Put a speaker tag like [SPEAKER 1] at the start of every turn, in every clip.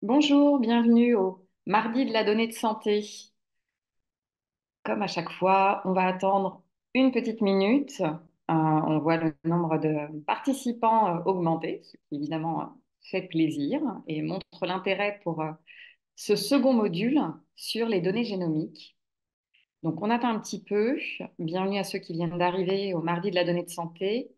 [SPEAKER 1] Bonjour, bienvenue au Mardi de la donnée de santé. Comme à chaque fois, on va attendre une petite minute. On voit le nombre de participants augmenter, ce qui évidemment fait plaisir et montre l'intérêt pour ce second module sur les données génomiques. Donc on attend un petit peu. Bienvenue à ceux qui viennent d'arriver au Mardi de la donnée de santé.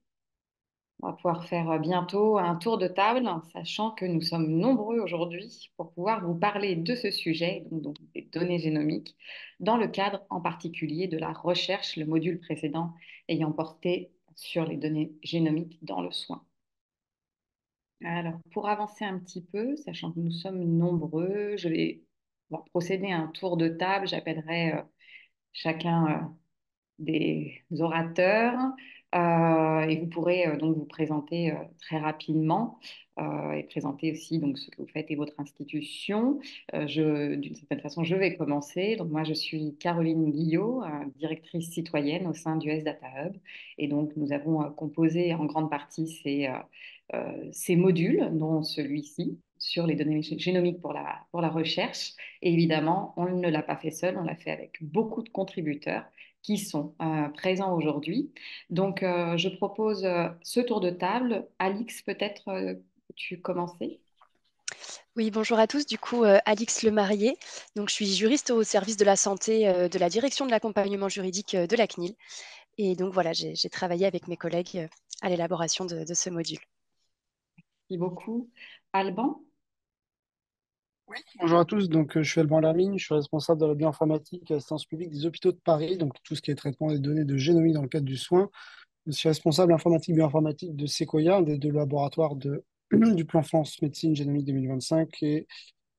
[SPEAKER 1] On va pouvoir faire bientôt un tour de table, sachant que nous sommes nombreux aujourd'hui pour pouvoir vous parler de ce sujet, donc des données génomiques, dans le cadre en particulier de la recherche, le module précédent ayant porté sur les données génomiques dans le soin. Alors, pour avancer un petit peu, sachant que nous sommes nombreux, je vais procéder à un tour de table. J'appellerai chacun des orateurs et vous pourrez donc vous présenter très rapidement et présenter aussi donc ce que vous faites et votre institution. D'une certaine façon, je vais commencer. Donc moi, je suis Caroline Guillot, directrice citoyenne au sein du S-Data Hub. Et donc, nous avons composé en grande partie ces modules, dont celui-ci sur les données génomiques pour la recherche. Et évidemment, on ne l'a pas fait seul, on l'a fait avec beaucoup de contributeurs qui sont présents aujourd'hui. Donc, je propose ce tour de table. Alix, peut-être tu commencer.
[SPEAKER 2] Oui, bonjour à tous. Du coup, Alix Lemarié. Donc, je suis juriste au service de la santé de la direction de l'accompagnement juridique de la CNIL. Et donc, voilà, j'ai travaillé avec mes collègues à l'élaboration de ce module.
[SPEAKER 1] Merci beaucoup. Alban,
[SPEAKER 3] Bonjour à tous, je suis Alban Lamine, je suis responsable de la bioinformatique et assistance publique des hôpitaux de Paris, donc tout ce qui est traitement des données de génomie dans le cadre du soin. Je suis responsable informatique bioinformatique de Sequoia, un des deux laboratoires du plan France Médecine Génomique 2025 et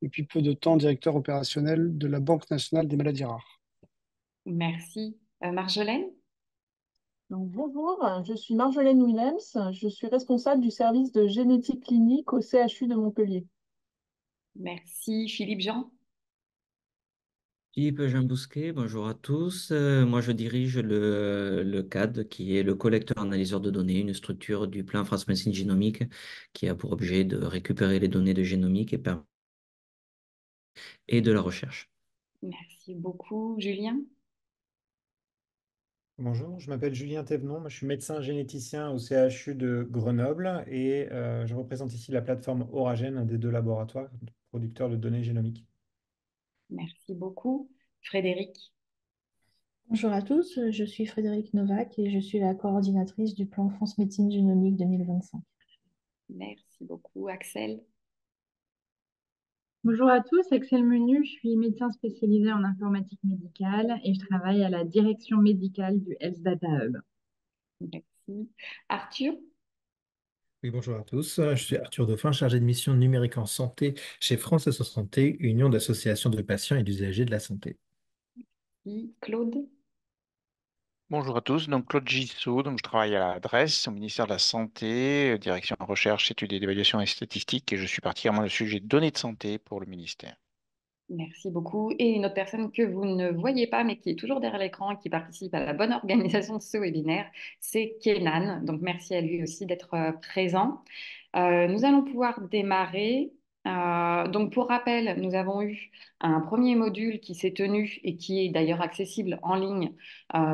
[SPEAKER 3] depuis peu de temps directeur opérationnel de la Banque nationale des maladies rares.
[SPEAKER 1] merci. Marjolaine,
[SPEAKER 4] Donc, bonjour, je suis Marjolaine Willems, je suis responsable du service de génétique clinique au CHU de Montpellier.
[SPEAKER 1] merci. Philippe Jean,
[SPEAKER 5] Philippe Jean Bousquet, bonjour à tous. Moi, je dirige le CAD, qui est le collecteur analyseur de données, une structure du plan France Médecine Génomique qui a pour objet de récupérer les données de génomique et de la recherche.
[SPEAKER 1] merci beaucoup. Julien,
[SPEAKER 6] Bonjour, je m'appelle Julien Thévenon, moi, je suis médecin généticien au CHU de Grenoble et je représente ici la plateforme Oragen, un des deux laboratoires producteurs de données génomiques.
[SPEAKER 1] merci beaucoup. Frédéric,
[SPEAKER 7] Bonjour à tous, je suis Frédéric Novak et je suis la coordinatrice du plan France Médecine Génomique 2025.
[SPEAKER 1] merci beaucoup. Axel,
[SPEAKER 8] Bonjour à tous, Axel Menu, je suis médecin spécialisé en informatique médicale et je travaille à la direction médicale du Health Data Hub.
[SPEAKER 1] merci. Arthur,
[SPEAKER 9] Oui, bonjour à tous. Je suis Arthur Dauphin, chargé de mission numérique en santé chez France Santé, Union d'associations de patients et d'usagers de la santé.
[SPEAKER 1] Claude,
[SPEAKER 10] Bonjour à tous, donc Claude Gissot, donc je travaille à l'adresse au ministère de la Santé, direction recherche, études et évaluation et statistiques, et je suis particulièrement le sujet de données de santé pour le ministère.
[SPEAKER 1] merci beaucoup. Et une autre personne que vous ne voyez pas, mais qui est toujours derrière l'écran et qui participe à la bonne organisation de ce webinaire, c'est Kenan. Donc, merci à lui aussi d'être présent. Nous allons pouvoir démarrer. Donc, pour rappel, nous avons eu un premier module qui s'est tenu et qui est d'ailleurs accessible en ligne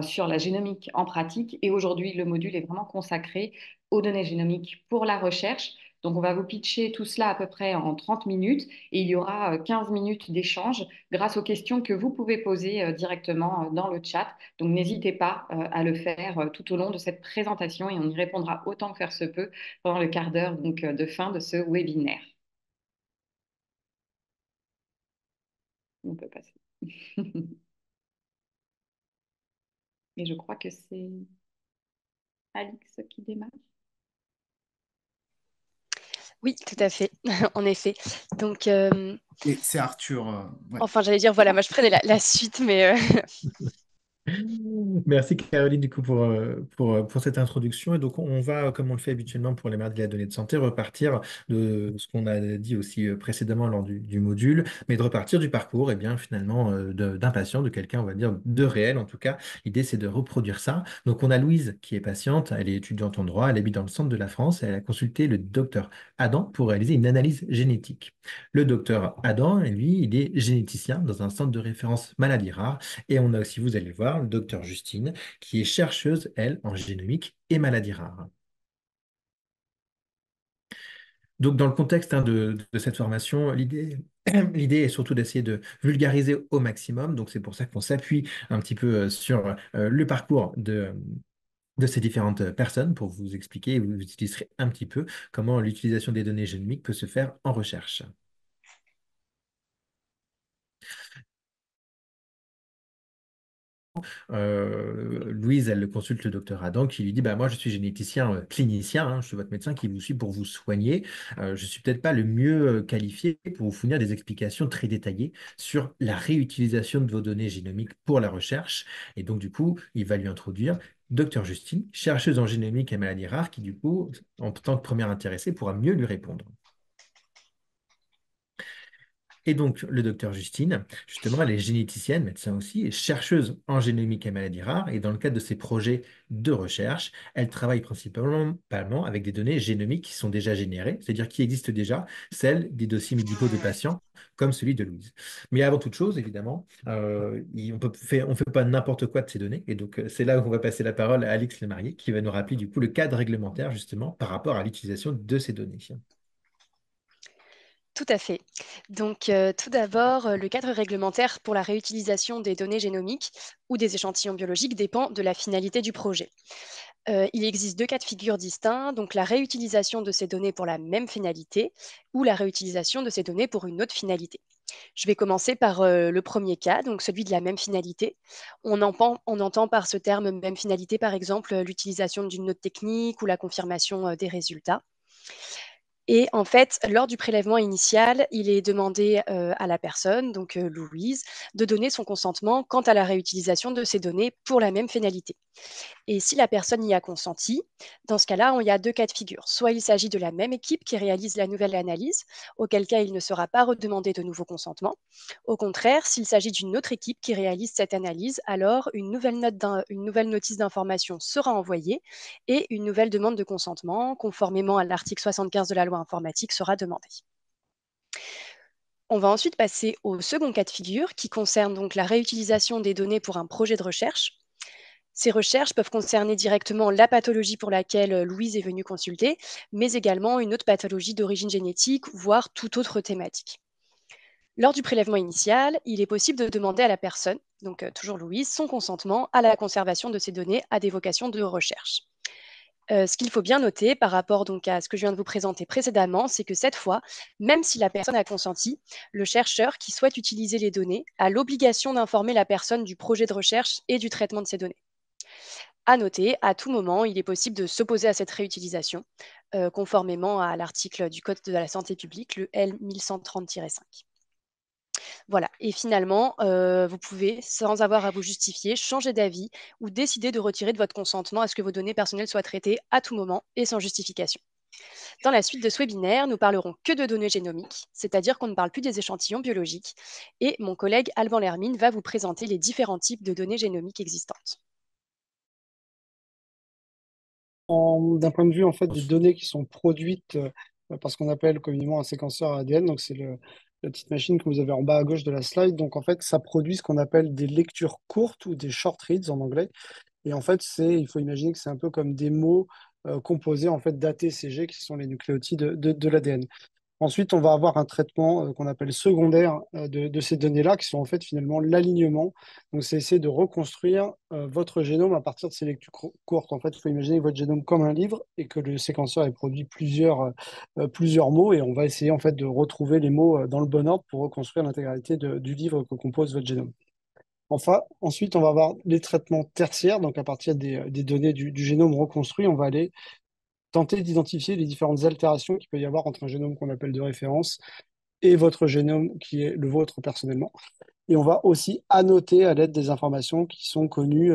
[SPEAKER 1] sur la génomique en pratique. Et aujourd'hui, le module est vraiment consacré aux données génomiques pour la recherche. Donc, on va vous pitcher tout cela à peu près en 30 minutes et il y aura 15 minutes d'échange grâce aux questions que vous pouvez poser directement dans le chat. Donc, n'hésitez pas à le faire tout au long de cette présentation et on y répondra autant que faire se peut pendant le quart d'heure de fin de ce webinaire. On peut passer. Et je crois que c'est Alix qui démarre.
[SPEAKER 2] Oui, tout à fait, en effet. Donc,
[SPEAKER 9] Et c'est Arthur. Ouais.
[SPEAKER 2] enfin, j'allais dire, voilà, moi, je prenais la suite, mais
[SPEAKER 9] Merci Caroline du coup pour cette introduction. Et donc on va, comme on le fait habituellement pour les mardis de la donnée de santé, repartir de ce qu'on a dit aussi précédemment lors du module, mais de repartir du parcours et bien finalement d'un patient, de quelqu'un, on va dire, de réel en tout cas. L'idée c'est de reproduire ça. Donc on a Louise qui est patiente, elle est étudiante en droit, elle habite dans le centre de la France et elle a consulté le docteur Adam pour réaliser une analyse génétique. Le docteur Adam, lui, il est généticien dans un centre de référence maladies rares et on a aussi, vous allez voir, le docteur Justine, qui est chercheuse, elle, en génomique et maladies rares. Donc, dans le contexte de cette formation, l'idée est surtout d'essayer de vulgariser au maximum. Donc, c'est pour ça qu'on s'appuie un petit peu sur le parcours de ces différentes personnes pour vous expliquer et vous illustrer un petit peu comment l'utilisation des données génomiques peut se faire en recherche. Louise, elle consulte le docteur Adam qui lui dit, bah, moi je suis généticien clinicien, hein, je suis votre médecin qui vous suit pour vous soigner. Je ne suis peut-être pas le mieux qualifié pour vous fournir des explications très détaillées sur la réutilisation de vos données génomiques pour la recherche. Et donc du coup, il va lui introduire docteur Justine, chercheuse en génomique et maladies rares, qui du coup, en tant que première intéressée, pourra mieux lui répondre. Et donc, le docteur Justine, justement, elle est généticienne, médecin aussi, et chercheuse en génomique et maladies rares. Et dans le cadre de ses projets de recherche, elle travaille principalement avec des données génomiques qui sont déjà générées, c'est-à-dire qui existent déjà, celles des dossiers médicaux de patients, comme celui de Louise. Mais avant toute chose, évidemment, on fait pas n'importe quoi de ces données. Et donc, c'est là où on va passer la parole à Alix Lemarrier, qui va nous rappeler du coup le cadre réglementaire, justement, par rapport à l'utilisation de ces données.
[SPEAKER 2] Tout à fait. Donc, tout d'abord, le cadre réglementaire pour la réutilisation des données génomiques ou des échantillons biologiques dépend de la finalité du projet. Il existe deux cas de figure distincts, donc la réutilisation de ces données pour la même finalité ou la réutilisation de ces données pour une autre finalité. Je vais commencer par le premier cas, donc celui de la même finalité. On entend par ce terme même finalité, par exemple, l'utilisation d'une note technique ou la confirmation des résultats. Et en fait, lors du prélèvement initial, il est demandé à la personne, donc Louise, de donner son consentement quant à la réutilisation de ces données pour la même finalité. Et si la personne y a consenti, dans ce cas-là, il y a deux cas de figure. Soit il s'agit de la même équipe qui réalise la nouvelle analyse, auquel cas il ne sera pas redemandé de nouveau consentement. Au contraire, s'il s'agit d'une autre équipe qui réalise cette analyse, alors une nouvelle notice d'information sera envoyée et une nouvelle demande de consentement, conformément à l'article 75 de la loi informatique, sera demandée. On va ensuite passer au second cas de figure qui concerne donc la réutilisation des données pour un projet de recherche. Ces recherches peuvent concerner directement la pathologie pour laquelle Louise est venue consulter, mais également une autre pathologie d'origine génétique, voire toute autre thématique. Lors du prélèvement initial, il est possible de demander à la personne, donc toujours Louise, son consentement à la conservation de ces données à des vocations de recherche. Ce qu'il faut bien noter par rapport donc à ce que je viens de vous présenter précédemment, c'est que cette fois, même si la personne a consenti, le chercheur qui souhaite utiliser les données a l'obligation d'informer la personne du projet de recherche et du traitement de ces données. À noter, à tout moment, il est possible de s'opposer à cette réutilisation, conformément à l'article du Code de la santé publique, le L 1130-5. Voilà, et finalement, vous pouvez, sans avoir à vous justifier, changer d'avis ou décider de retirer de votre consentement à ce que vos données personnelles soient traitées à tout moment et sans justification. Dans la suite de ce webinaire, nous parlerons que de données génomiques, c'est-à-dire qu'on ne parle plus des échantillons biologiques, et mon collègue Alban Lermine va vous présenter les différents types de données génomiques existantes.
[SPEAKER 3] D'un point de vue en fait des données qui sont produites par ce qu'on appelle communément un séquenceur ADN, donc c'est la petite machine que vous avez en bas à gauche de la slide. Donc en fait, ça produit ce qu'on appelle des lectures courtes ou des short reads en anglais. Et en fait, il faut imaginer que c'est un peu comme des mots composés en fait d'ATCG qui sont les nucléotides de l'ADN. Ensuite, on va avoir un traitement qu'on appelle secondaire de ces données-là, qui sont en fait finalement l'alignement. Donc, c'est essayer de reconstruire votre génome à partir de ces lectures courtes. En fait, il faut imaginer votre génome comme un livre et que le séquenceur ait produit plusieurs mots et on va essayer en fait de retrouver les mots dans le bon ordre pour reconstruire l'intégralité du livre que compose votre génome. Enfin, ensuite, on va avoir les traitements tertiaires. Donc, à partir des données du génome reconstruit, on va aller tenter d'identifier les différentes altérations qu'il peut y avoir entre un génome qu'on appelle de référence et votre génome qui est le vôtre personnellement. Et on va aussi annoter à l'aide des informations qui sont connues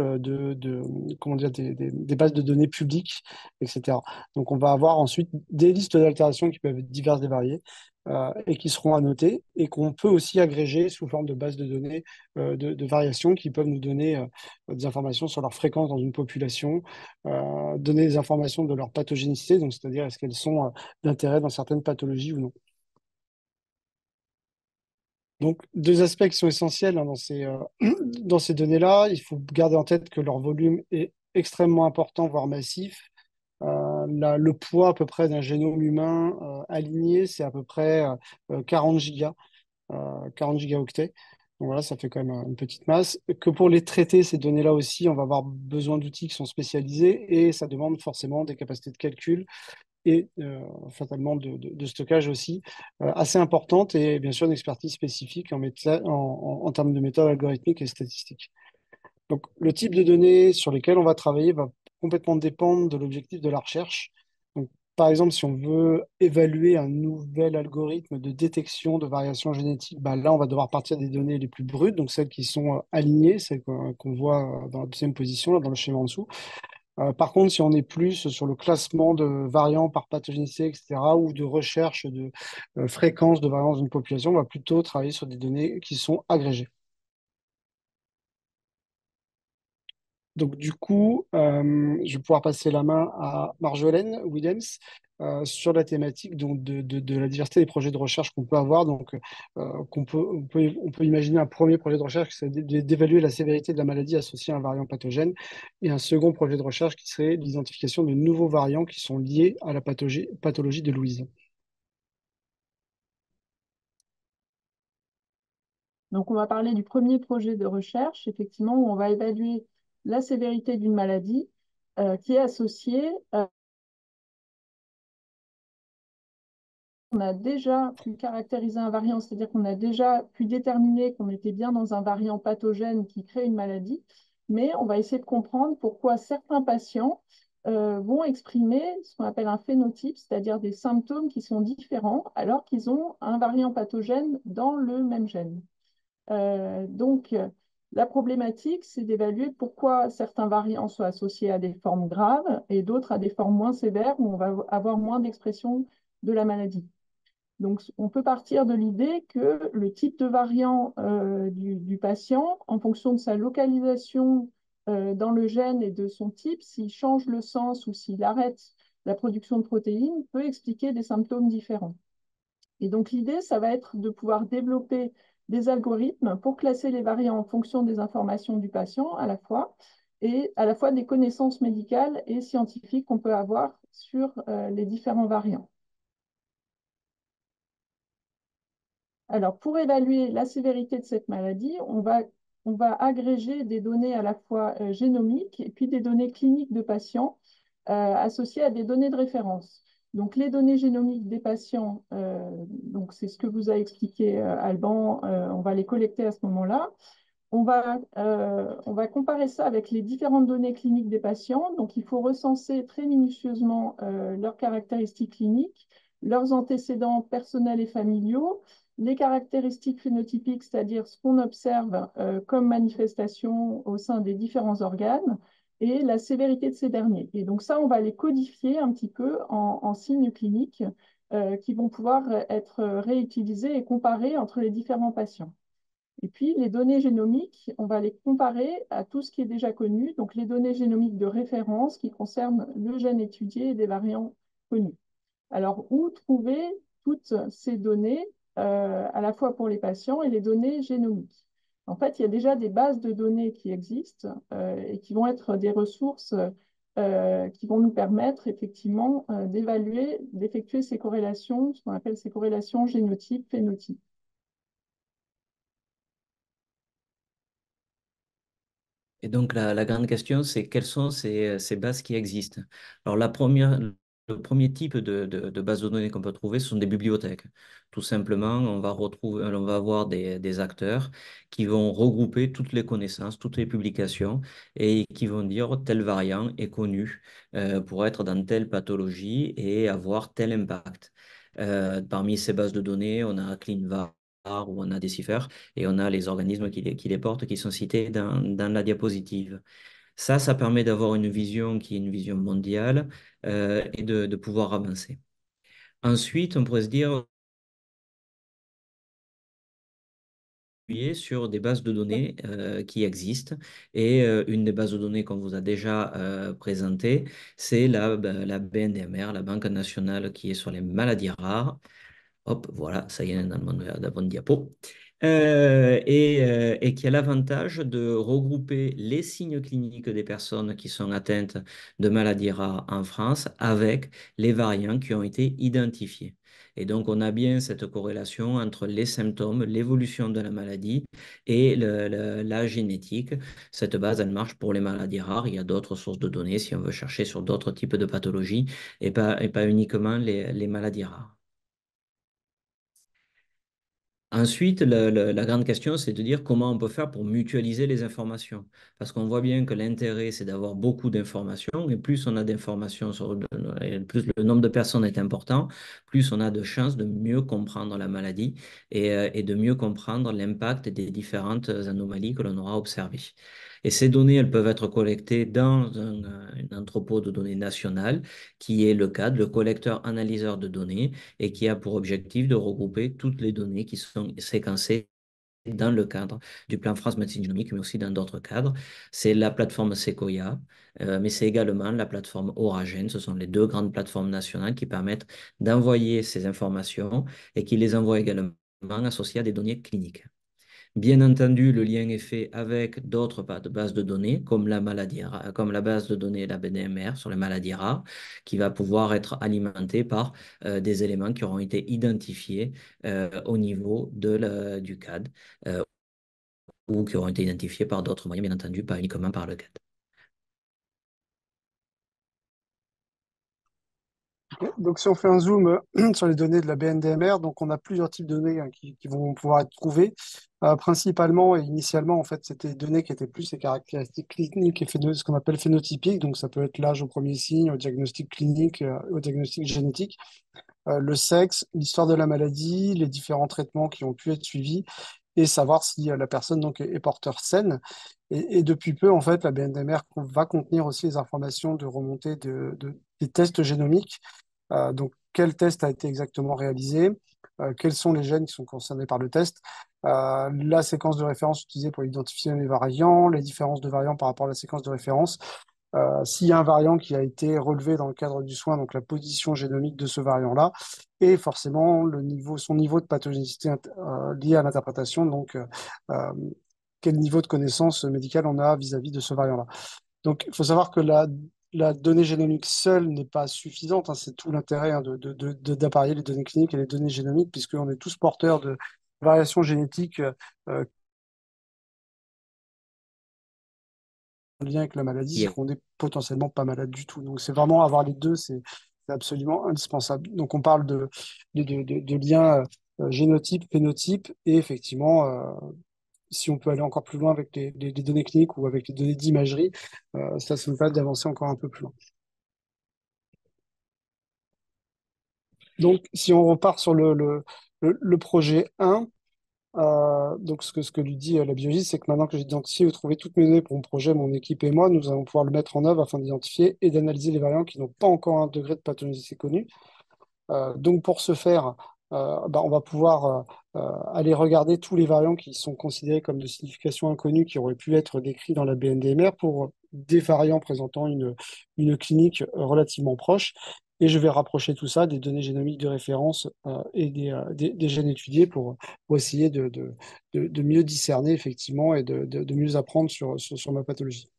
[SPEAKER 3] comment dire, des bases de données publiques, etc. Donc on va avoir ensuite des listes d'altérations qui peuvent être diverses et variées et qui seront annotées et qu'on peut aussi agréger sous forme de bases de données de variations qui peuvent nous donner des informations sur leur fréquence dans une population, donner des informations de leur pathogénicité, donc c'est-à-dire est-ce qu'elles sont d'intérêt dans certaines pathologies ou non. Donc, deux aspects qui sont essentiels hein, dans ces données-là. Il faut garder en tête que leur volume est extrêmement important, voire massif. Le poids à peu près d'un génome humain aligné, c'est à peu près 40 gigas, 40 gigaoctets. Donc voilà, ça fait quand même une petite masse. Que pour les traiter, ces données-là aussi, on va avoir besoin d'outils qui sont spécialisés et ça demande forcément des capacités de calcul et fatalement de stockage aussi, assez importante et bien sûr une expertise spécifique en termes de méthode algorithmique et statistique. Donc le type de données sur lesquelles on va travailler va complètement dépendre de l'objectif de la recherche. Donc, par exemple, si on veut évaluer un nouvel algorithme de détection de variations génétiques, bah là, on va devoir partir des données les plus brutes, donc celles qui sont alignées, celles qu'on voit dans la deuxième position, là, dans le schéma en dessous. Par contre, si on est plus sur le classement de variants par pathogénicité, etc., ou de recherche de fréquence de variance d'une population, on va plutôt travailler sur des données qui sont agrégées. Donc, du coup, je vais pouvoir passer la main à Marjolaine Williams sur la thématique donc, de la diversité des projets de recherche qu'on peut avoir. Donc, on peut imaginer un premier projet de recherche qui serait d'évaluer la sévérité de la maladie associée à un variant pathogène, et un second projet de recherche qui serait l'identification de nouveaux variants qui sont liés à la pathologie de Louise.
[SPEAKER 4] Donc, on va parler du premier projet de recherche, effectivement, où on va évaluer la sévérité d'une maladie qui est associée. On a déjà pu caractériser un variant, c'est-à-dire qu'on a déjà pu déterminer qu'on était bien dans un variant pathogène qui crée une maladie, mais on va essayer de comprendre pourquoi certains patients vont exprimer ce qu'on appelle un phénotype, c'est-à-dire des symptômes qui sont différents alors qu'ils ont un variant pathogène dans le même gène. Donc, la problématique, c'est d'évaluer pourquoi certains variants sont associés à des formes graves et d'autres à des formes moins sévères où on va avoir moins d'expression de la maladie. Donc, on peut partir de l'idée que le type de variant du patient, en fonction de sa localisation dans le gène et de son type, s'il change le sens ou s'il arrête la production de protéines, peut expliquer des symptômes différents. Et donc, l'idée, ça va être de pouvoir développer des algorithmes pour classer les variants en fonction des informations du patient à la fois, et à la fois des connaissances médicales et scientifiques qu'on peut avoir sur les différents variants. Alors, pour évaluer la sévérité de cette maladie, on va agréger des données à la fois génomiques et puis des données cliniques de patients associées à des données de référence. Donc, les données génomiques des patients, donc c'est ce que vous a expliqué Alban, on va les collecter à ce moment-là. On va comparer ça avec les différentes données cliniques des patients. Donc, il faut recenser très minutieusement leurs caractéristiques cliniques, leurs antécédents personnels et familiaux, les caractéristiques phénotypiques, c'est-à-dire ce qu'on observe comme manifestation au sein des différents organes, et la sévérité de ces derniers. Et donc ça, on va les codifier un petit peu en signes cliniques qui vont pouvoir être réutilisés et comparés entre les différents patients. Et puis, les données génomiques, on va les comparer à tout ce qui est déjà connu, donc les données génomiques de référence qui concernent le gène étudié et des variants connus. Alors, où trouver toutes ces données, à la fois pour les patients et les données génomiques? En fait, il y a déjà des bases de données qui existent et qui vont être des ressources qui vont nous permettre effectivement d'évaluer, d'effectuer ces corrélations, ce qu'on appelle ces corrélations génotype-phénotype.
[SPEAKER 5] Et donc, la grande question, c'est quelles sont ces bases qui existent. Alors, le premier type de base de données qu'on peut trouver, ce sont des bibliothèques. Tout simplement, on va avoir des acteurs qui vont regrouper toutes les connaissances, toutes les publications et qui vont dire tel variant est connu pour être dans telle pathologie et avoir tel impact. Parmi ces bases de données, on a ClinVar, où on a des cifers et on a les organismes qui les portent, qui sont cités dans la diapositive. Ça permet d'avoir une vision qui est une vision mondiale et de pouvoir avancer. Ensuite, on pourrait se dire sur des bases de données qui existent. Et une des bases de données qu'on vous a déjà présentées, c'est la BNDMR, la Banque nationale qui est sur les maladies rares. Hop, voilà, ça y est, dans la bonne diapo. Et qui a l'avantage de regrouper les signes cliniques des personnes qui sont atteintes de maladies rares en France avec les variants qui ont été identifiés. Et donc, on a bien cette corrélation entre les symptômes, l'évolution de la maladie et la génétique. Cette base, elle marche pour les maladies rares. Il y a d'autres sources de données si on veut chercher sur d'autres types de pathologies et pas uniquement les maladies rares. Ensuite, la grande question, c'est de dire comment on peut faire pour mutualiser les informations. Parce qu'on voit bien que l'intérêt, c'est d'avoir beaucoup d'informations. Et plus on a d'informations, et plus le nombre de personnes est important, plus on a de chances de mieux comprendre la maladie et de mieux comprendre l'impact des différentes anomalies que l'on aura observées. Et ces données, elles peuvent être collectées dans un entrepôt de données national, qui est le CAD, le collecteur analyseur de données, et qui a pour objectif de regrouper toutes les données qui sont séquencées dans le cadre du plan France Médecine Génomique, mais aussi dans d'autres cadres. C'est la plateforme Sequoia, mais c'est également la plateforme Oragen. Ce sont les deux grandes plateformes nationales qui permettent d'envoyer ces informations et qui les envoient également associées à des données cliniques. Bien entendu, le lien est fait avec d'autres bases de données, comme comme la base de données la BDMR sur les maladies rares, qui va pouvoir être alimentée par des éléments qui auront été identifiés au niveau du CAD ou qui auront été identifiés par d'autres moyens, bien entendu, pas uniquement par le CAD.
[SPEAKER 3] Donc, si on fait un zoom sur les données de la BNDMR, donc on a plusieurs types de données qui vont pouvoir être trouvées. Principalement et initialement, en fait, c'était des données qui étaient plus ces caractéristiques cliniques et ce qu'on appelle phénotypiques. Donc, ça peut être l'âge au premier signe, au diagnostic clinique, au diagnostic génétique, le sexe, l'histoire de la maladie, les différents traitements qui ont pu être suivis et savoir si la personne donc est porteur saine. Et depuis peu, en fait, la BNDMR va contenir aussi les informations de remontée des tests génomiques. Donc, quel test a été exactement réalisé, quels sont les gènes qui sont concernés par le test, la séquence de référence utilisée pour identifier les variants, les différences de variants par rapport à la séquence de référence, s'il y a un variant qui a été relevé dans le cadre du soin, donc la position génomique de ce variant-là, et forcément son niveau de pathogénicité lié à l'interprétation, donc quel niveau de connaissance médicale on a vis-à-vis de ce variant-là. Donc, il faut savoir que la donnée génomique seule n'est pas suffisante, hein. C'est tout l'intérêt, hein, d'apparier les données cliniques et les données génomiques, puisqu'on est tous porteurs de variations génétiques en lien avec la maladie, c'est qu'on n'est potentiellement pas malade du tout. Donc, c'est vraiment avoir les deux, c'est absolument indispensable. Donc, on parle de liens génotype, phénotype, et effectivement, si on peut aller encore plus loin avec les données cliniques ou avec les données d'imagerie, ça nous permet d'avancer encore un peu plus loin. Donc, si on repart sur le projet 1, donc ce que lui dit la biologiste, c'est que maintenant que j'ai identifié ou trouvé toutes mes données pour mon projet, mon équipe et moi, nous allons pouvoir le mettre en œuvre afin d'identifier et d'analyser les variants qui n'ont pas encore un degré de pathogénicité connu. Donc pour ce faire, on va pouvoir aller regarder tous les variants qui sont considérés comme de signification inconnue qui auraient pu être décrits dans la BNDMR pour des variants présentant une clinique relativement proche. Et je vais rapprocher tout ça des données génomiques de référence et des gènes étudiés pour essayer de mieux discerner effectivement et de mieux apprendre sur ma pathologie.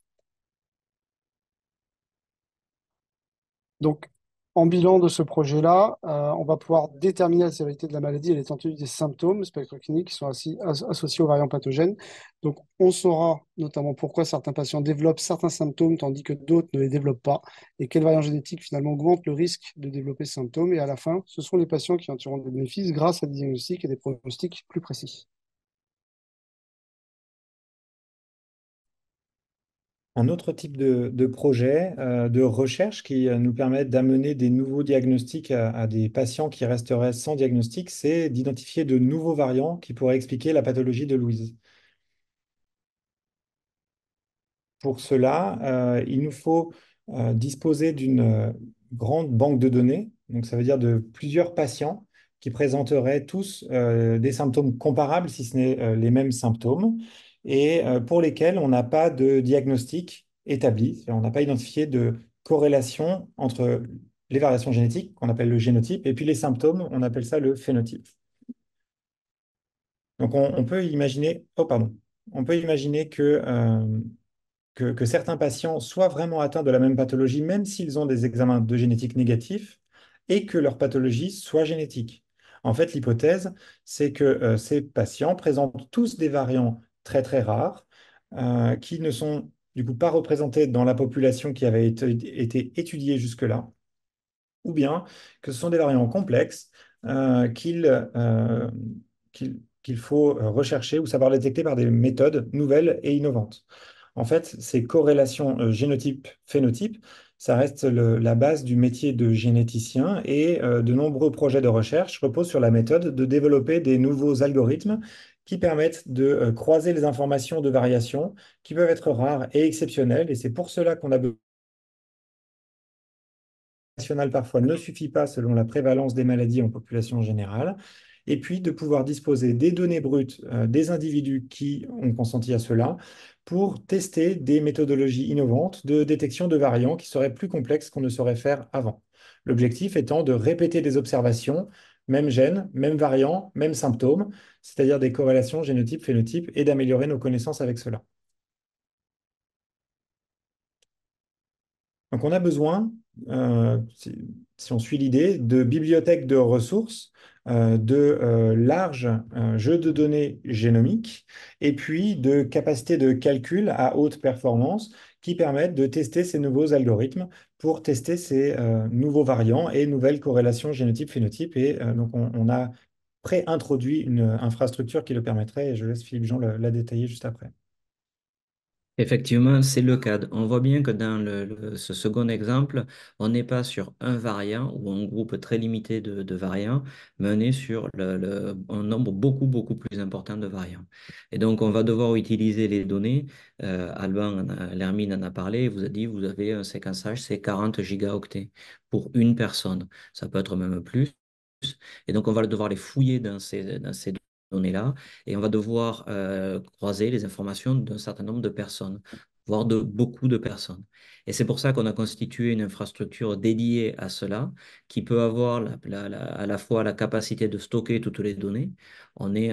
[SPEAKER 3] Donc, en bilan de ce projet-là, on va pouvoir déterminer la sévérité de la maladie et l'étendue des symptômes spectrocliniques qui sont associés aux variants pathogènes. Donc, on saura notamment pourquoi certains patients développent certains symptômes tandis que d'autres ne les développent pas et quels variants génétiques finalement augmentent le risque de développer ces symptômes. Et à la fin, ce sont les patients qui en tireront des bénéfices grâce à des diagnostics et des pronostics plus précis.
[SPEAKER 6] un autre type de projet de recherche qui nous permet d'amener des nouveaux diagnostics à des patients qui resteraient sans diagnostic, c'est d'identifier de nouveaux variants qui pourraient expliquer la pathologie de Louise. Pour cela, il nous faut disposer d'une grande banque de données. Donc, ça veut dire de plusieurs patients qui présenteraient tous des symptômes comparables, si ce n'est les mêmes symptômes, et pour lesquels on n'a pas de diagnostic établi. C'est-à-dire, on n'a pas identifié de corrélation entre les variations génétiques, qu'on appelle le génotype, et puis les symptômes, on appelle ça le phénotype. Donc, on peut imaginer, oh pardon, on peut imaginer que certains patients soient vraiment atteints de la même pathologie, même s'ils ont des examens de génétique négatifs, et que leur pathologie soit génétique. En fait, l'hypothèse, c'est que ces patients présentent tous des variants très très rares, qui ne sont du coup pas représentés dans la population qui avait été étudiée jusque-là, ou bien que ce sont des variants complexes qu'il faut rechercher ou savoir détecter par des méthodes nouvelles et innovantes. En fait, ces corrélations génotype-phénotype, ça reste la base du métier de généticien et de nombreux projets de recherche reposent sur la méthode de développer des nouveaux algorithmes qui permettent de croiser les informations de variations qui peuvent être rares et exceptionnelles. Et c'est pour cela qu'on a besoin national parfois ne suffit pas selon la prévalence des maladies en population générale, et puis de pouvoir disposer des données brutes des individus qui ont consenti à cela pour tester des méthodologies innovantes de détection de variants qui seraient plus complexes qu'on ne saurait faire avant. L'objectif étant de répéter des observations, même gène, même variant, même symptômes, c'est-à-dire des corrélations génotype-phénotype, et d'améliorer nos connaissances avec cela. Donc, on a besoin, si on suit l'idée, de bibliothèques de ressources, de larges jeux de données génomiques, et puis de capacités de calcul à haute performance qui permettent de tester ces nouveaux algorithmes pour tester ces nouveaux variants et nouvelles corrélations génotype-phénotype. Et donc, on a pré-introduit une infrastructure qui le permettrait, et je laisse Philippe Jean la détailler juste après.
[SPEAKER 5] Effectivement, c'est le cas. On voit bien que dans ce second exemple, on n'est pas sur un variant ou un groupe très limité de variants, mais on est sur un nombre beaucoup, beaucoup plus important de variants. Et donc, on va devoir utiliser les données. Alban, Lermine en a parlé, il vous a dit, vous avez un séquençage, c'est 40 gigaoctets pour une personne. Ça peut être même plus. Et donc, on va devoir les fouiller dans ces données-là et on va devoir croiser les informations d'un certain nombre de personnes, voire de beaucoup de personnes. Et c'est pour ça qu'on a constitué une infrastructure dédiée à cela, qui peut avoir à la fois la capacité de stocker toutes les données. On est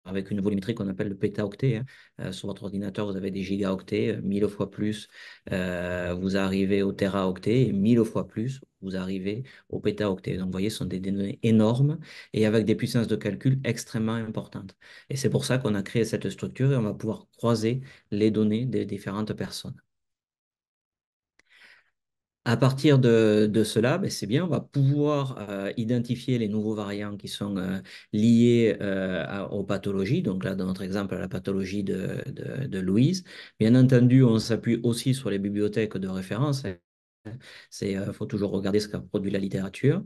[SPEAKER 5] avec une volumétrie qu'on appelle le pétaoctet, hein. Sur votre ordinateur, vous avez des gigaoctets, 1000 fois plus, vous arrivez au téraoctet, et 1000 fois plus, vous arrivez au pétaoctet. Donc, vous voyez, ce sont des données énormes et avec des puissances de calcul extrêmement importantes. Et c'est pour ça qu'on a créé cette structure et on va pouvoir croiser les données des différentes personnes. À partir de cela, ben, c'est bien, on va pouvoir identifier les nouveaux variants qui sont liés aux pathologies. Donc là, dans notre exemple, à la pathologie de Louise. Bien entendu, on s'appuie aussi sur les bibliothèques de référence. Il faut toujours regarder ce qu'a produit la littérature.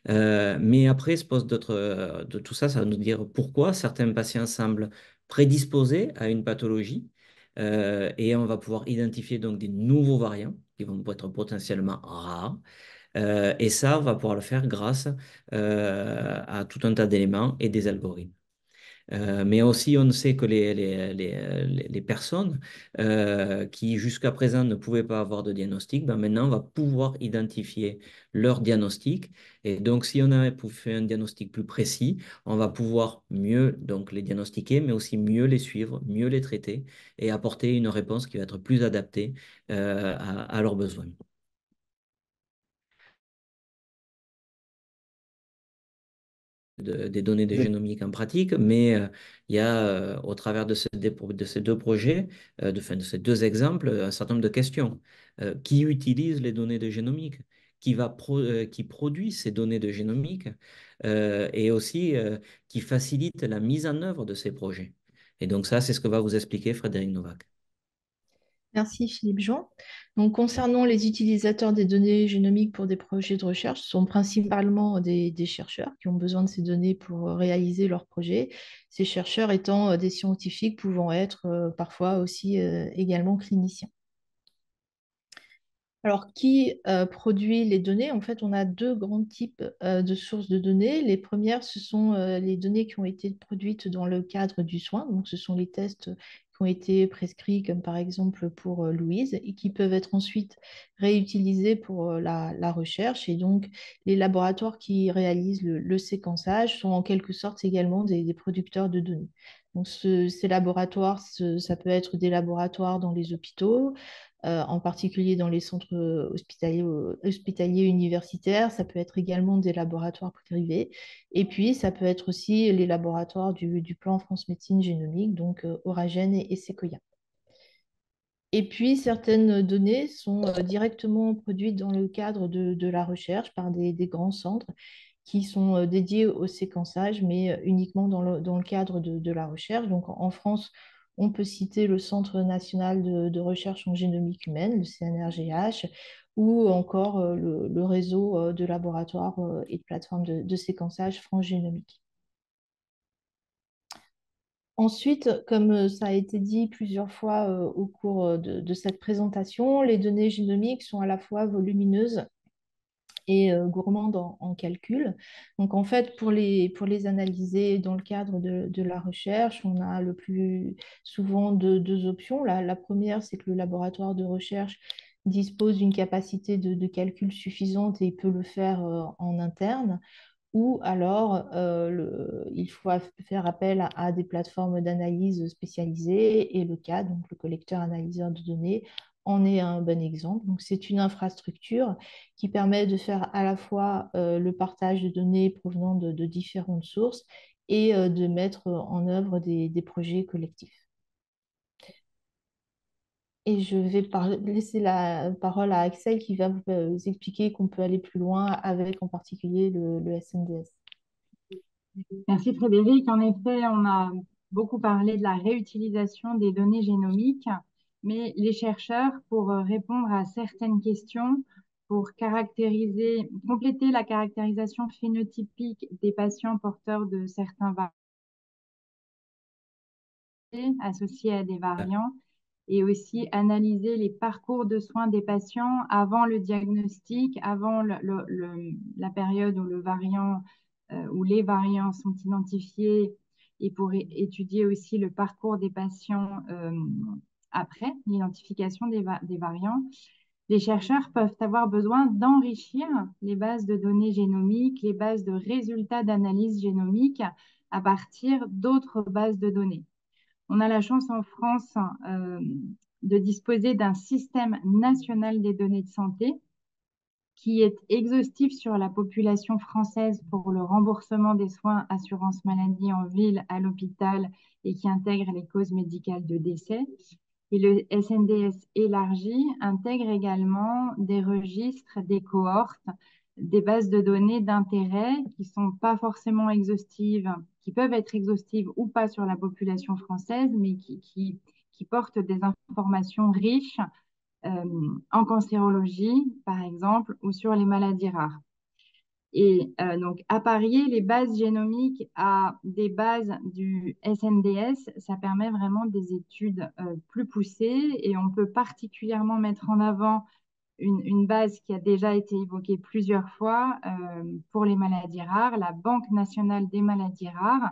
[SPEAKER 5] Mais après, se pose de tout ça, ça va nous dire pourquoi certains patients semblent prédisposés à une pathologie. Et on va pouvoir identifier donc des nouveaux variants qui vont être potentiellement rares. Et ça, on va pouvoir le faire grâce à tout un tas d'éléments et des algorithmes. Mais aussi, on sait que les personnes qui jusqu'à présent ne pouvaient pas avoir de diagnostic, ben maintenant, on va pouvoir identifier leur diagnostic. Et donc, si on a fait un diagnostic plus précis, on va pouvoir mieux donc, les diagnostiquer, mais aussi mieux les suivre, mieux les traiter et apporter une réponse qui va être plus adaptée à leurs besoins. Des données de génomique en pratique, mais il y a, au travers de ces deux projets, de ces deux exemples, un certain nombre de questions. Qui utilise les données de génomique? Qui produit ces données de génomique? Et aussi qui facilite la mise en œuvre de ces projets. Et donc ça, c'est ce que va vous expliquer Frédéric Novak.
[SPEAKER 7] Merci Philippe Jean. Donc, concernant les utilisateurs des données génomiques pour des projets de recherche, ce sont principalement des chercheurs qui ont besoin de ces données pour réaliser leurs projets. Ces chercheurs étant des scientifiques pouvant être parfois aussi également cliniciens. Alors, qui produit les données? En fait, on a deux grands types de sources de données. Les premières, ce sont les données qui ont été produites dans le cadre du soin. Donc, ce sont les tests qui ont été prescrits, comme par exemple pour Louise, et qui peuvent être ensuite réutilisés pour la recherche. Et donc, les laboratoires qui réalisent le séquençage sont en quelque sorte également des producteurs de données. Donc, ces laboratoires, ça peut être des laboratoires dans les hôpitaux, en particulier dans les centres hospitaliers universitaires. Ça peut être également des laboratoires privés. Et puis, ça peut être aussi les laboratoires du plan France Médecine Génomique, donc Oragen et Sequoia. Et puis, certaines données sont directement produites dans le cadre de la recherche par des grands centres qui sont dédiés au séquençage, mais uniquement dans le cadre de la recherche. Donc, en France, on peut citer le Centre national de recherche en génomique humaine, le CNRGH, ou encore le réseau de laboratoires et de plateformes de séquençage France Génomique. Ensuite, comme ça a été dit plusieurs fois au cours de cette présentation, les données génomiques sont à la fois volumineuses et gourmandes en calcul. Donc en fait, pour les analyser dans le cadre de la recherche, on a le plus souvent deux options. La première, c'est que le laboratoire de recherche dispose d'une capacité de calcul suffisante et peut le faire en interne, ou alors il faut faire appel à des plateformes d'analyse spécialisées, et le CAD, donc le collecteur analyseur de données, en est un bon exemple. Donc, c'est une infrastructure qui permet de faire à la fois le partage de données provenant de différentes sources et de mettre en œuvre des projets collectifs. Et je vais laisser la parole à Axel qui va vous expliquer qu'on peut aller plus loin avec en particulier le SNDS.
[SPEAKER 8] Merci Frédéric. En effet, on a beaucoup parlé de la réutilisation des données génomiques, mais les chercheurs, pour répondre à certaines questions, pour compléter la caractérisation phénotypique des patients porteurs de certains variants associés à des variants, et aussi analyser les parcours de soins des patients avant le diagnostic, avant la période où le variant où les variants sont identifiés, et pour étudier aussi le parcours des patients après l'identification des variants. Les chercheurs peuvent avoir besoin d'enrichir les bases de données génomiques, les bases de résultats d'analyse génomique à partir d'autres bases de données. On a la chance en France de disposer d'un système national des données de santé qui est exhaustif sur la population française pour le remboursement des soins assurance maladie en ville, à l'hôpital, et qui intègre les causes médicales de décès. Et le SNDS élargi intègre également des registres, des cohortes, des bases de données d'intérêt qui ne sont pas forcément exhaustives, qui peuvent être exhaustives ou pas sur la population française, mais qui portent des informations riches en cancérologie, par exemple, ou sur les maladies rares. Et donc, apparier les bases génomiques à des bases du SNDS, ça permet vraiment des études plus poussées, et on peut particulièrement mettre en avant une base qui a déjà été évoquée plusieurs fois pour les maladies rares. La Banque nationale des maladies rares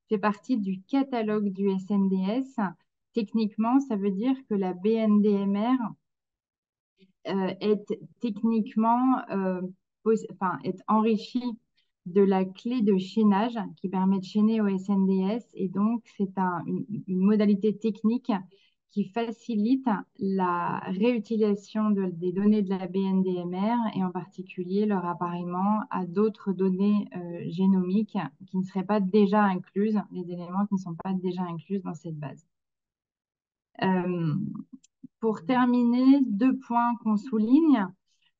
[SPEAKER 8] fait partie du catalogue du SNDS. Techniquement, ça veut dire que la BNDMR est techniquement est enrichi de la clé de chaînage qui permet de chaîner au SNDS, et donc c'est une modalité technique qui facilite la réutilisation des données de la BNDMR, et en particulier leur appariement à d'autres données génomiques qui ne seraient pas déjà incluses, les éléments qui ne sont pas déjà inclus dans cette base. Pour terminer, deux points qu'on souligne.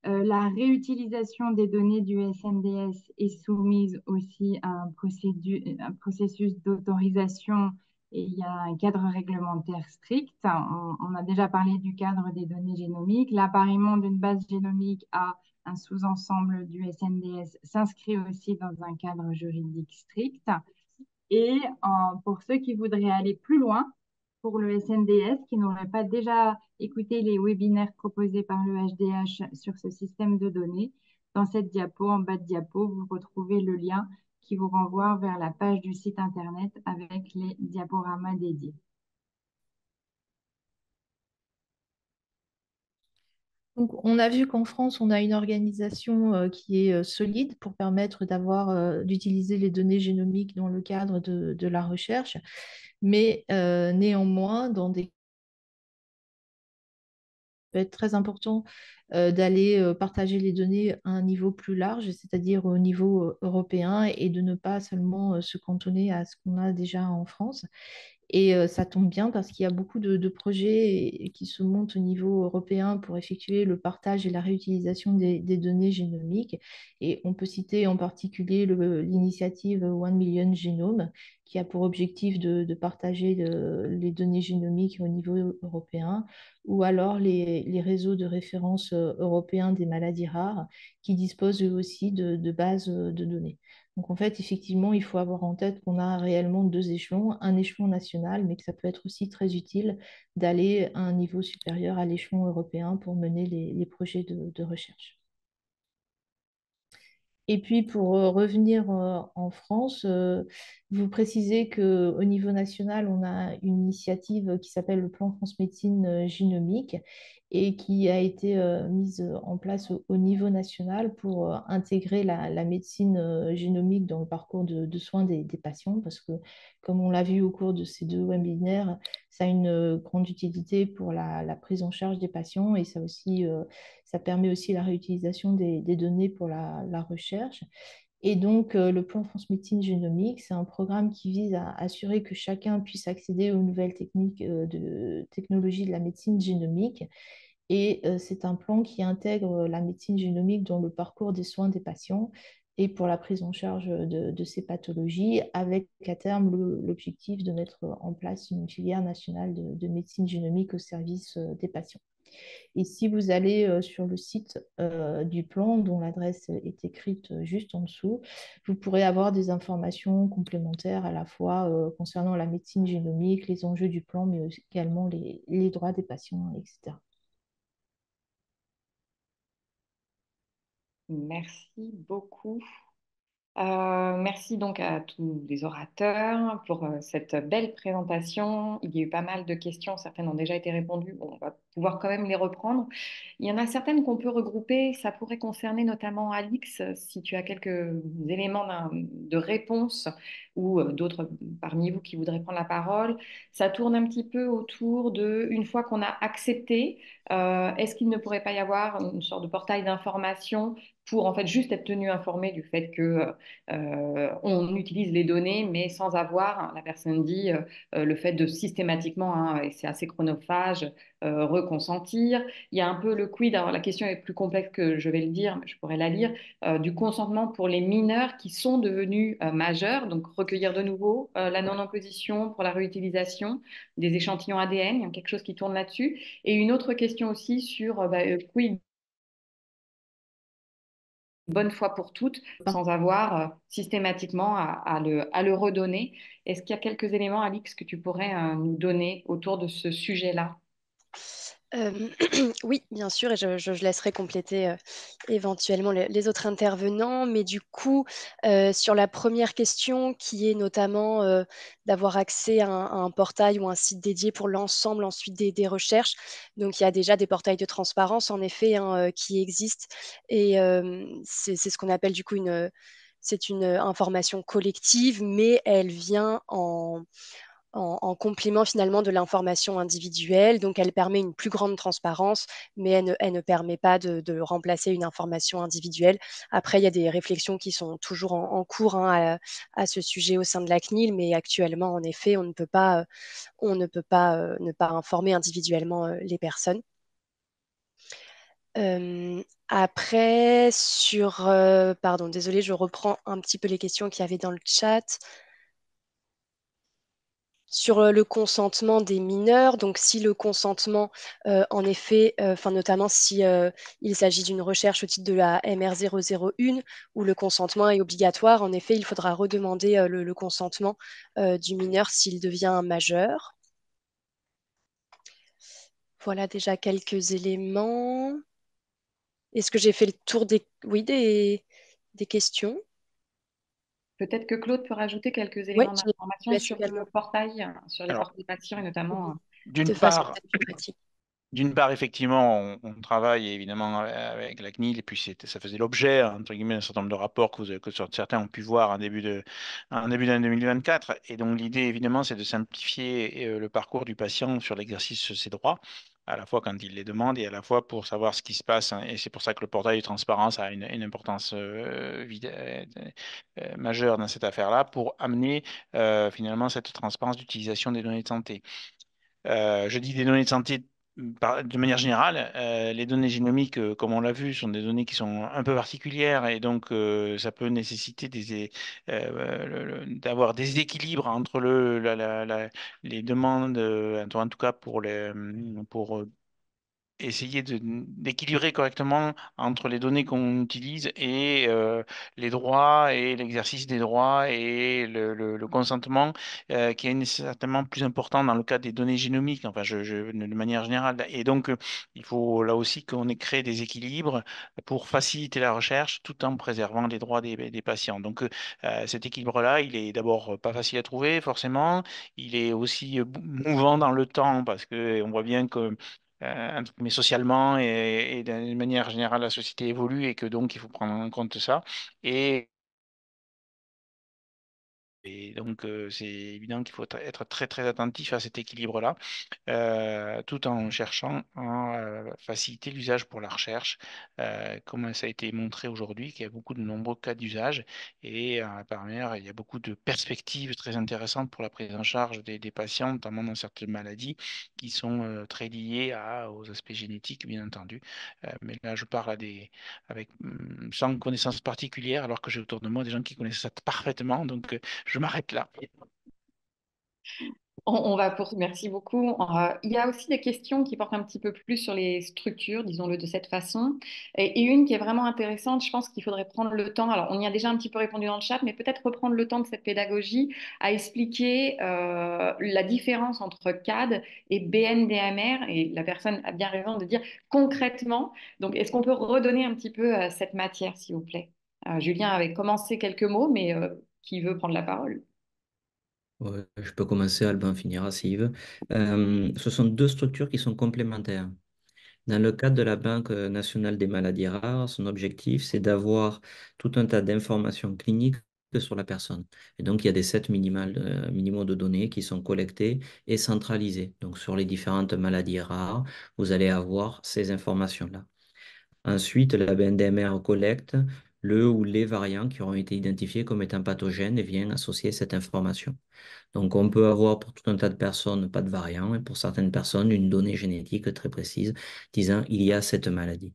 [SPEAKER 8] La réutilisation des données du SNDS est soumise aussi à un processus d'autorisation et il y a un cadre réglementaire strict. On a déjà parlé du cadre des données génomiques. L'appariement d'une base génomique à un sous-ensemble du SNDS s'inscrit aussi dans un cadre juridique strict. Et pour ceux qui voudraient aller plus loin, pour le SNDS, qui n'auraient pas déjà écouté les webinaires proposés par le HDH sur ce système de données, dans cette diapo, en bas de diapo, vous retrouvez le lien qui vous renvoie vers la page du site Internet avec les diaporamas dédiés.
[SPEAKER 7] Donc, on a vu qu'en France, on a une organisation qui est solide pour permettre d'utiliser les données génomiques dans le cadre de la recherche, mais néanmoins, dans des peut être très important d'aller partager les données à un niveau plus large, c'est-à-dire au niveau européen, et de ne pas seulement se cantonner à ce qu'on a déjà en France. Et ça tombe bien parce qu'il y a beaucoup de projets qui se montent au niveau européen pour effectuer le partage et la réutilisation des données génomiques. Et on peut citer en particulier l'initiative One Million Genome, qui a pour objectif de partager les données génomiques au niveau européen, ou alors les réseaux de référence européens des maladies rares, qui disposent eux aussi de bases de données. Donc en fait, effectivement, il faut avoir en tête qu'on a réellement deux échelons, un échelon national, mais que ça peut être aussi très utile d'aller à un niveau supérieur à l'échelon européen pour mener les projets de recherche. Et puis pour revenir en France, vous précisez qu'au niveau national, on a une initiative qui s'appelle le Plan France Médecine Génomique et qui a été mise en place au niveau national pour intégrer la médecine génomique dans le parcours de soins des patients, parce que comme on l'a vu au cours de ces deux webinaires, ça a une grande utilité pour la prise en charge des patients, et ça aussi ça permet aussi la réutilisation des données pour la recherche. Et donc, le plan France Médecine Génomique, c'est un programme qui vise à assurer que chacun puisse accéder aux nouvelles techniques de technologie de la médecine génomique. Et c'est un plan qui intègre la médecine génomique dans le parcours des soins des patients et pour la prise en charge de ces pathologies, avec à terme l'objectif de mettre en place une filière nationale de médecine génomique au service des patients. Et si vous allez sur le site du plan, dont l'adresse est écrite juste en dessous, vous pourrez avoir des informations complémentaires à la fois concernant la médecine génomique, les enjeux du plan, mais également les droits des patients, etc.
[SPEAKER 1] Merci beaucoup. Merci donc à tous les orateurs pour cette belle présentation. Il y a eu pas mal de questions, certaines ont déjà été répondues. Bon, on va pouvoir quand même les reprendre. Il y en a certaines qu'on peut regrouper. Ça pourrait concerner notamment Alix, si tu as quelques éléments de réponse ou d'autres parmi vous qui voudraient prendre la parole. Ça tourne un petit peu autour de, une fois qu'on a accepté, est-ce qu'il ne pourrait pas y avoir une sorte de portail d'information pour en fait juste être tenu informé du fait que on utilise les données, mais sans avoir, hein, la personne dit, le fait de systématiquement, hein, et c'est assez chronophage, reconsentir. Il y a un peu le quid, alors la question est plus complexe que je vais le dire, mais je pourrais la lire, du consentement pour les mineurs qui sont devenus majeurs, donc recueillir de nouveau la non-opposition pour la réutilisation des échantillons ADN, il y a quelque chose qui tourne là-dessus. Et une autre question aussi sur quid bonne fois pour toutes, sans avoir systématiquement à le redonner. Est-ce qu'il y a quelques éléments, Alix, que tu pourrais nous donner autour de ce sujet-là?
[SPEAKER 2] Euh, oui, bien sûr, et je laisserai compléter éventuellement les autres intervenants. Mais du coup, sur la première question, qui est notamment d'avoir accès à un portail ou un site dédié pour l'ensemble ensuite des recherches. Donc, il y a déjà des portails de transparence, en effet, hein, qui existent. Et c'est ce qu'on appelle du coup c'est une information collective, mais elle vient en complément finalement de l'information individuelle. Donc, elle permet une plus grande transparence, mais elle ne permet pas de remplacer une information individuelle. Après, il y a des réflexions qui sont toujours en cours, hein, à ce sujet au sein de la CNIL, mais actuellement, en effet, on ne peut pas ne pas informer individuellement les personnes. Après, pardon, désolée, je reprends un petit peu les questions qu'il y avait dans le chat. sur le consentement des mineurs. Donc, si le consentement, en effet, enfin, notamment si il s'agit d'une recherche au titre de la MR001, où le consentement est obligatoire, en effet, il faudra redemander le consentement du mineur s'il devient majeur. Voilà déjà quelques éléments. Est-ce que j'ai fait le tour oui, des questions?
[SPEAKER 1] Peut-être que Claude peut rajouter quelques
[SPEAKER 2] Oui,
[SPEAKER 1] éléments
[SPEAKER 2] je
[SPEAKER 1] d'information
[SPEAKER 2] laisse
[SPEAKER 1] sur le
[SPEAKER 2] également
[SPEAKER 1] portail, sur les
[SPEAKER 10] Alors,
[SPEAKER 1] portails patients et notamment.
[SPEAKER 10] d'une
[SPEAKER 2] de façon
[SPEAKER 10] part,
[SPEAKER 2] plus pratique.
[SPEAKER 10] D'une part, effectivement, on travaille évidemment avec la CNIL et puis ça faisait l'objet, entre guillemets, d'un certain nombre de rapports que certains ont pu voir en début d'année 2024. Et donc, l'idée, évidemment, c'est de simplifier le parcours du patient sur l'exercice de ses droits, à la fois quand il les demande et à la fois pour savoir ce qui se passe, hein. Et c'est pour ça que le portail de transparence a une importance majeure dans cette affaire-là, pour amener finalement cette transparence d'utilisation des données de santé. Je dis des données de santé de manière générale. Les données génomiques, comme on l'a vu, sont des données qui sont un peu particulières et donc ça peut nécessiter d'avoir des équilibres entre les demandes, en tout cas pour essayer d'équilibrer correctement entre les données qu'on utilise et les droits et l'exercice des droits et le consentement qui est certainement plus important dans le cas des données génomiques, enfin, de manière générale. Et donc, il faut là aussi qu'on ait créé des équilibres pour faciliter la recherche tout en préservant les droits des patients. Donc, cet équilibre-là, il est d'abord pas facile à trouver, forcément. Il est aussi mouvant dans le temps parce que on voit bien que mais socialement et d'une manière générale, la société évolue et que donc il faut prendre en compte ça. Et, et donc, c'est évident qu'il faut être très, très attentif à cet équilibre-là, tout en cherchant à faciliter l'usage pour la recherche, comme ça a été montré aujourd'hui, qu'il y a beaucoup de nombreux cas d'usage et par ailleurs, il y a beaucoup de perspectives très intéressantes pour la prise en charge des patients, notamment dans certaines maladies qui sont très liées aux aspects génétiques, bien entendu. Mais là, je parle sans connaissance particulière, alors que j'ai autour de moi des gens qui connaissent ça parfaitement, donc je m'arrête là.
[SPEAKER 1] Merci beaucoup. Il y a aussi des questions qui portent un petit peu plus sur les structures, disons-le de cette façon, et une qui est vraiment intéressante. Je pense qu'il faudrait prendre le temps. Alors, on y a déjà un petit peu répondu dans le chat, mais peut-être reprendre le temps de cette pédagogie à expliquer la différence entre CAD et BNDMR. Et la personne a bien raison de dire concrètement. Donc, est-ce qu'on peut redonner un petit peu cette matière, s'il vous plaît? Julien avait commencé quelques mots, mais qui veut prendre la parole?
[SPEAKER 5] Ouais, je peux commencer, Albin finira s'il veut. Ce sont deux structures qui sont complémentaires. Dans le cadre de la Banque nationale des maladies rares, son objectif, c'est d'avoir tout un tas d'informations cliniques sur la personne. Et donc, il y a des sets minimaux de données qui sont collectés et centralisés. Donc, sur les différentes maladies rares, vous allez avoir ces informations-là. Ensuite, la BNDMR collecte le ou les variants qui auront été identifiés comme étant pathogènes et vient associer cette information. Donc, on peut avoir pour tout un tas de personnes pas de variant et pour certaines personnes une donnée génétique très précise disant il y a cette maladie.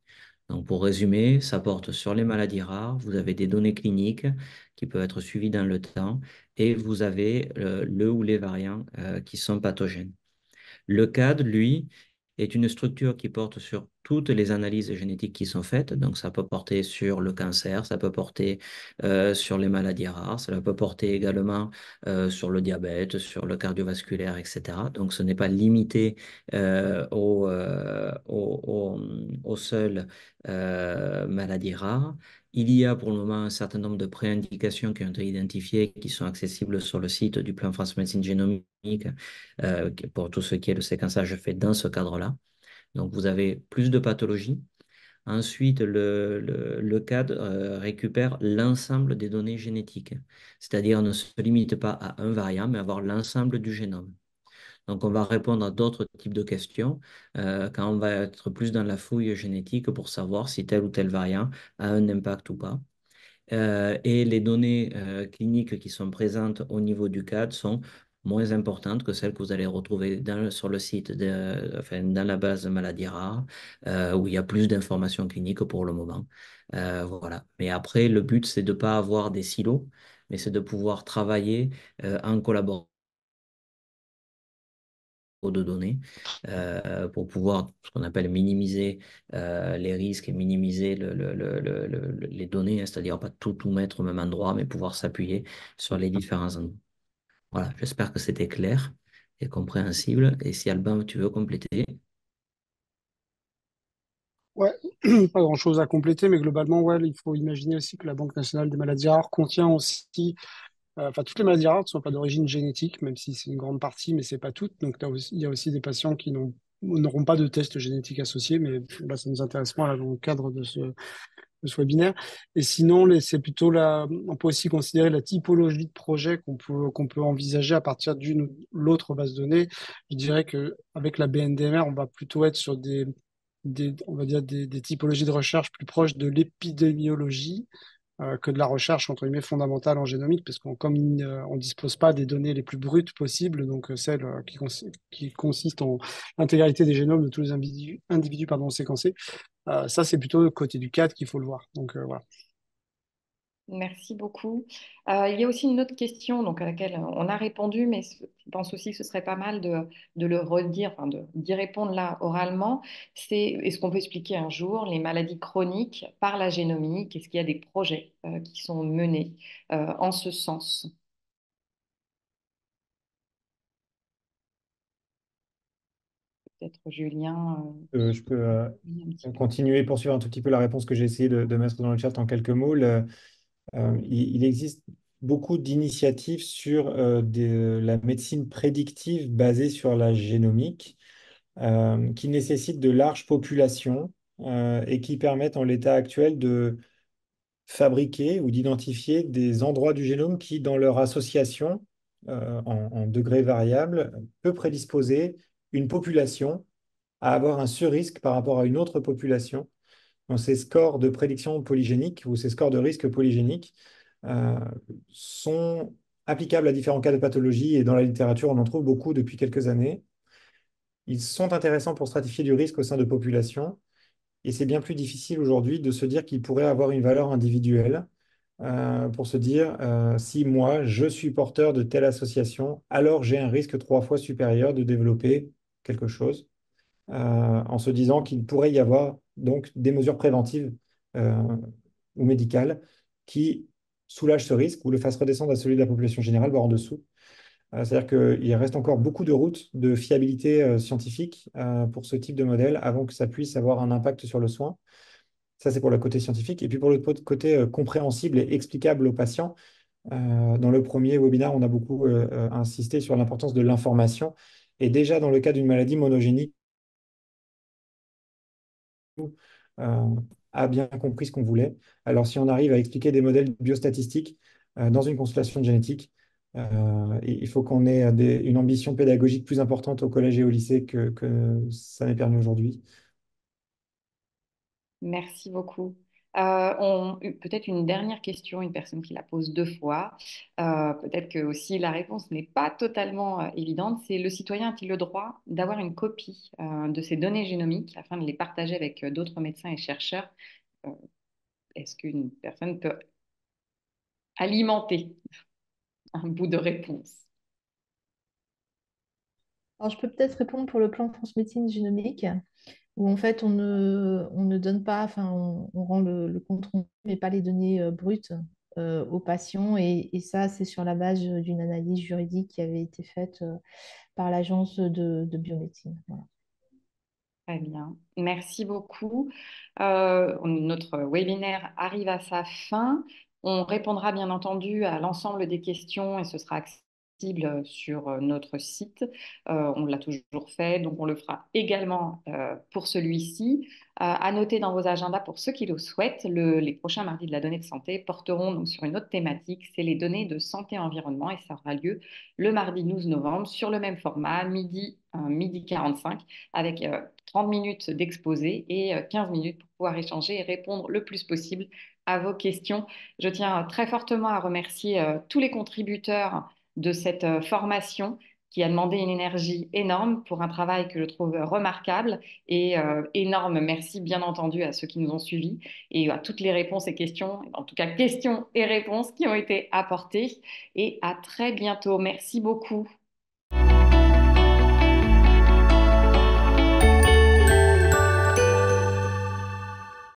[SPEAKER 5] Donc, pour résumer, ça porte sur les maladies rares. Vous avez des données cliniques qui peuvent être suivies dans le temps et vous avez le ou les variants qui sont pathogènes. Le CAD, lui, est une structure qui porte sur toutes les analyses génétiques qui sont faites. Donc, ça peut porter sur le cancer, ça peut porter sur les maladies rares, ça peut porter également sur le diabète, sur le cardiovasculaire, etc. Donc, ce n'est pas limité aux seules maladies rares. Il y a pour le moment un certain nombre de pré-indications qui ont été identifiées, qui sont accessibles sur le site du plan France Médecine Génomique pour tout ce qui est le séquençage fait dans ce cadre-là. Donc, vous avez plus de pathologies. Ensuite, le CAD récupère l'ensemble des données génétiques, c'est-à-dire ne se limite pas à un variant, mais avoir l'ensemble du génome. Donc, on va répondre à d'autres types de questions quand on va être plus dans la fouille génétique pour savoir si tel ou tel variant a un impact ou pas. Et les données cliniques qui sont présentes au niveau du CAD sont moins importantes que celles que vous allez retrouver sur le site, enfin, dans la base de maladies rares, où il y a plus d'informations cliniques pour le moment. Voilà. Mais après, le but, c'est de ne pas avoir des silos, mais c'est de pouvoir travailler en collaboration de données pour pouvoir, ce qu'on appelle minimiser les risques et minimiser les données, hein, c'est-à-dire pas tout mettre au même endroit, mais pouvoir s'appuyer sur les différents endroits. Voilà, j'espère que c'était clair et compréhensible. Et si Albin, tu veux compléter.
[SPEAKER 3] Ouais, pas grand-chose à compléter, mais globalement, ouais, il faut imaginer aussi que la Banque nationale des maladies rares contient aussi, enfin, toutes les maladies rares ne sont pas d'origine génétique, même si c'est une grande partie, mais c'est pas toutes. Donc, il y a aussi des patients qui n'auront pas de test génétique associé, mais là, ça nous intéresse moins là, dans le cadre de ce webinaire. Et sinon, c'est plutôt on peut aussi considérer la typologie de projet qu'on peut envisager à partir d'une ou l'autre base de données. Je dirais que avec la BNDMR, on va plutôt être sur on va dire des typologies de recherche plus proches de l'épidémiologie que de la recherche entre guillemets fondamentale en génomique, parce qu'on comme on dispose pas des données les plus brutes possibles, donc celles qui consistent en l'intégralité des génomes de tous les individus pardon, séquencés. Ça, c'est plutôt côté du cadre qu'il faut le voir. Donc voilà.
[SPEAKER 1] Merci beaucoup. Il y a aussi une autre question donc, à laquelle on a répondu, mais je pense aussi que ce serait pas mal de le redire, enfin, d'y répondre là oralement. C'est est-ce qu'on peut expliquer un jour les maladies chroniques par la génomique? Est-ce qu'il y a des projets qui sont menés en ce sens? Peut-être Julien,
[SPEAKER 6] Je peux
[SPEAKER 1] un petit peu.
[SPEAKER 6] continuer, poursuivre un tout petit peu la réponse que j'ai essayé de mettre dans le chat en quelques mots. Il existe beaucoup d'initiatives sur la médecine prédictive basée sur la génomique, qui nécessitent de larges populations et qui permettent en l'état actuel de fabriquer ou d'identifier des endroits du génome qui, dans leur association en degrés variables, peut prédisposer une population à avoir un surrisque par rapport à une autre population. Donc, ces scores de prédiction polygénique ou ces scores de risque polygénique euh, sont applicables à différents cas de pathologie et dans la littérature, on en trouve beaucoup depuis quelques années. Ils sont intéressants pour stratifier du risque au sein de populations et c'est bien plus difficile aujourd'hui de se dire qu'ils pourraient avoir une valeur individuelle pour se dire si moi je suis porteur de telle association, alors j'ai un risque 3 fois supérieur de développer quelque chose en se disant qu'il pourrait y avoir donc des mesures préventives euh, ou médicales qui soulagent ce risque ou le fassent redescendre à celui de la population générale, voire en dessous. C'est-à-dire qu'il reste encore beaucoup de routes de fiabilité scientifique pour ce type de modèle avant que ça puisse avoir un impact sur le soin. Ça, c'est pour le côté scientifique. Et puis pour le côté compréhensible et explicable aux patients, dans le premier webinaire, on a beaucoup insisté sur l'importance de l'information. Et déjà, dans le cas d'une maladie monogénique, euh, a bien compris ce qu'on voulait. Alors, si on arrive à expliquer des modèles biostatistiques dans une constellation de génétique, il faut qu'on ait une ambition pédagogique plus importante au collège et au lycée que ça n'est permis aujourd'hui.
[SPEAKER 1] Merci beaucoup. Peut-être une dernière question, une personne qui la pose 2 fois. Peut-être que aussi la réponse n'est pas totalement évidente. C'est le citoyen a-t-il le droit d'avoir une copie de ses données génomiques afin de les partager avec d'autres médecins et chercheurs? Euh, Est-ce qu'une personne peut alimenter un bout de réponse?
[SPEAKER 7] Alors, je peux peut-être répondre pour le plan France Médecine Génomique, où en fait, on ne donne pas, enfin, on rend le compte rendu, mais pas les données brutes aux patients. Et ça, c'est sur la base d'une analyse juridique qui avait été faite par l'agence de biomédecine. Voilà.
[SPEAKER 1] Très bien. Merci beaucoup. Notre webinaire arrive à sa fin. On répondra bien entendu à l'ensemble des questions et ce sera accessible sur notre site. On l'a toujours fait, donc on le fera également pour celui-ci. À noter dans vos agendas pour ceux qui le souhaitent, les prochains mardis de la donnée de santé porteront donc sur une autre thématique, c'est les données de santé environnement et ça aura lieu le mardi 12 novembre sur le même format, midi 45 avec 30 minutes d'exposé et 15 minutes pour pouvoir échanger et répondre le plus possible à vos questions. Je tiens très fortement à remercier tous les contributeurs de cette formation qui a demandé une énergie énorme pour un travail que je trouve remarquable et énorme. Merci bien entendu à ceux qui nous ont suivis et à toutes les réponses et questions, en tout cas questions et réponses qui ont été apportées. Et à très bientôt. Merci beaucoup.